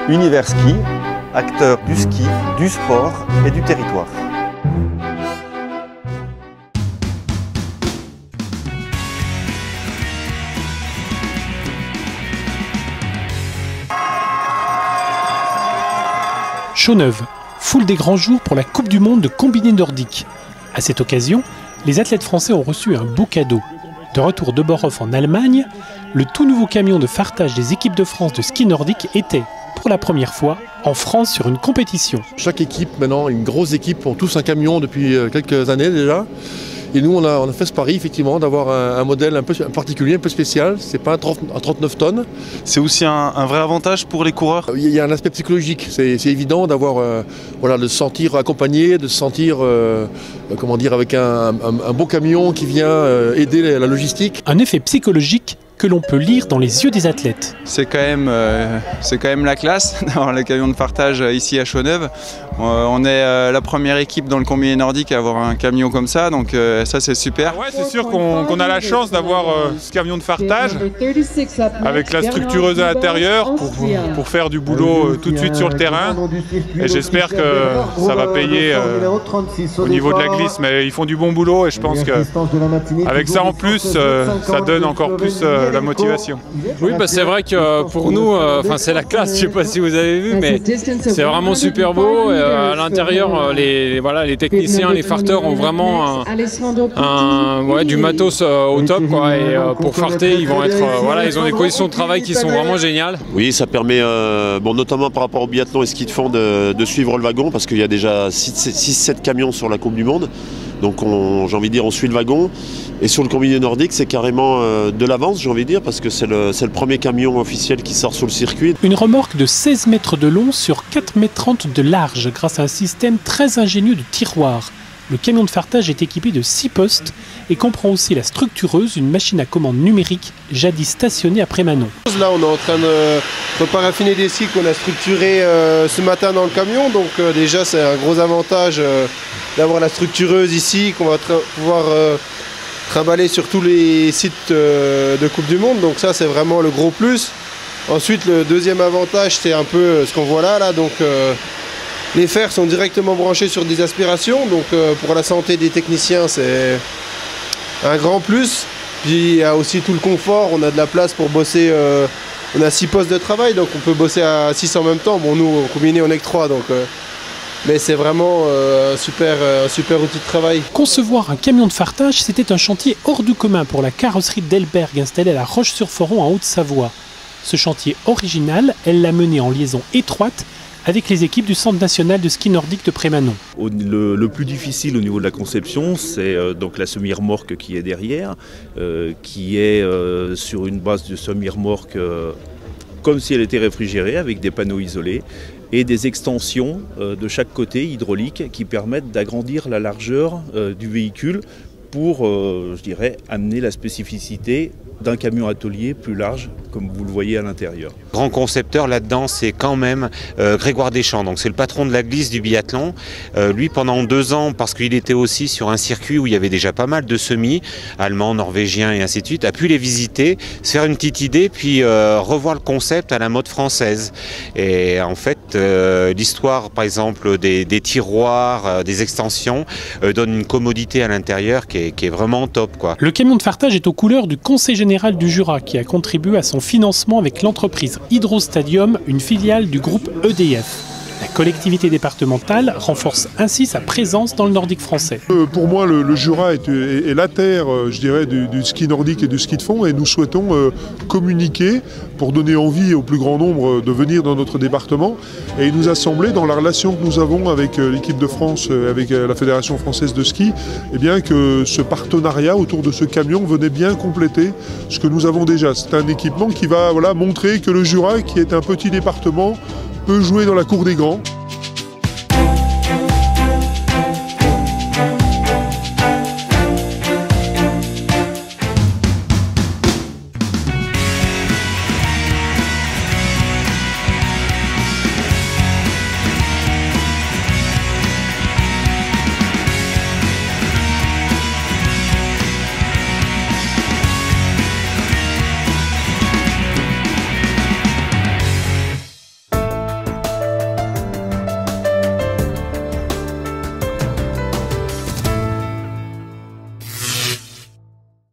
Univers Ski, acteur du ski, du sport et du territoire. Chaux-Neuve, foule des grands jours pour la Coupe du Monde de combiné nordique. À cette occasion, les athlètes français ont reçu un beau cadeau. De retour de Borhof en Allemagne, le tout nouveau camion de fartage des équipes de France de ski nordique était, pour la première fois, en France sur une compétition. Chaque équipe, maintenant, une grosse équipe, ont tous un camion depuis quelques années déjà. Et nous, on a fait ce pari, effectivement, d'avoir un modèle un peu particulier, un peu spécial. C'est pas un 39 tonnes. C'est aussi un vrai avantage pour les coureurs. Il y a un aspect psychologique. C'est évident d'avoir, de se sentir accompagné, de se sentir, avec un beau camion qui vient aider la logistique. Un effet psychologique que l'on peut lire dans les yeux des athlètes. C'est quand même la classe d'avoir le camion de partage ici à Chaux-Neuve. On est la première équipe dans le combiné nordique à avoir un camion comme ça, donc ça c'est super. Ouais, c'est sûr qu'on a la chance d'avoir ce camion de fartage avec la structureuse à l'intérieur pour faire du boulot tout de suite sur le terrain. Et j'espère que ça va payer au niveau de la glisse, mais ils font du bon boulot et je pense qu'avec ça en plus, ça donne encore plus la motivation. Oui, c'est vrai que pour nous, c'est la classe, je ne sais pas si vous avez vu, mais c'est vraiment super beau. À l'intérieur, les techniciens, les farteurs ont vraiment du matos au top, quoi. Et pour farter, ils ont des conditions de travail qui sont vraiment géniales. Oui, ça permet, notamment par rapport au biathlon et ski de fond, de suivre le wagon, parce qu'il y a déjà 6-7 camions sur la Coupe du Monde. Donc j'ai envie de dire, on suit le wagon. Et sur le combiné nordique, c'est carrément de l'avance, j'ai envie de dire, parce que c'est le premier camion officiel qui sort sur le circuit. Une remorque de 16 mètres de long sur 4,30 mètres de large grâce à un système très ingénieux de tiroirs. Le camion de fartage est équipé de 6 postes et comprend aussi la structureuse, une machine à commande numérique jadis stationnée à Prémanon. Là, on est en train de paraffiner des skis qu'on a structurés ce matin dans le camion. Donc déjà, c'est un gros avantage d'avoir la structureuse ici qu'on va pouvoir trimballer sur tous les sites de Coupe du Monde. Donc ça, c'est vraiment le gros plus. Ensuite, le deuxième avantage, c'est un peu ce qu'on voit là. Donc les fers sont directement branchés sur des aspirations. Donc pour la santé des techniciens, c'est un grand plus. Puis il y a aussi tout le confort. On a de la place pour bosser. On a 6 postes de travail, donc on peut bosser à 6 en même temps. Bon, nous, au combiné, on n'est que 3, donc... Mais c'est vraiment un super outil de travail. Concevoir un camion de fartage, c'était un chantier hors du commun pour la carrosserie Delberg installée à La Roche-sur-Foron en Haute-Savoie. Ce chantier original, elle l'a mené en liaison étroite avec les équipes du Centre national de ski nordique de Prémanon. Le plus difficile au niveau de la conception, c'est donc la semi-remorque qui est derrière, qui est sur une base de semi-remorque comme si elle était réfrigérée avec des panneaux isolés et des extensions de chaque côté hydrauliques qui permettent d'agrandir la largeur du véhicule pour, amener la spécificité d'un camion atelier plus large, comme vous le voyez à l'intérieur. Grand concepteur là-dedans, c'est quand même Grégoire Deschamps, donc c'est le patron de la glisse du biathlon. Lui, pendant 2 ans, parce qu'il était aussi sur un circuit où il y avait déjà pas mal de semis, allemands, norvégiens et ainsi de suite, a pu les visiter, se faire une petite idée, puis revoir le concept à la mode française. Et en fait, l'histoire, par exemple, des tiroirs, des extensions, donne une commodité à l'intérieur qui est vraiment top, quoi. Le camion de fartage est aux couleurs du Conseil général du Jura qui a contribué à son financement avec l'entreprise Hydrostadium, une filiale du groupe EDF. La collectivité départementale renforce ainsi sa présence dans le nordique français. Pour moi, le Jura est la terre, du ski nordique et du ski de fond, et nous souhaitons communiquer pour donner envie au plus grand nombre de venir dans notre département. Et il nous a semblé, dans la relation que nous avons avec l'équipe de France, avec la Fédération française de ski, que ce partenariat autour de ce camion venait bien compléter ce que nous avons déjà. C'est un équipement qui va montrer que le Jura, qui est un petit département, peut jouer dans la cour des grands.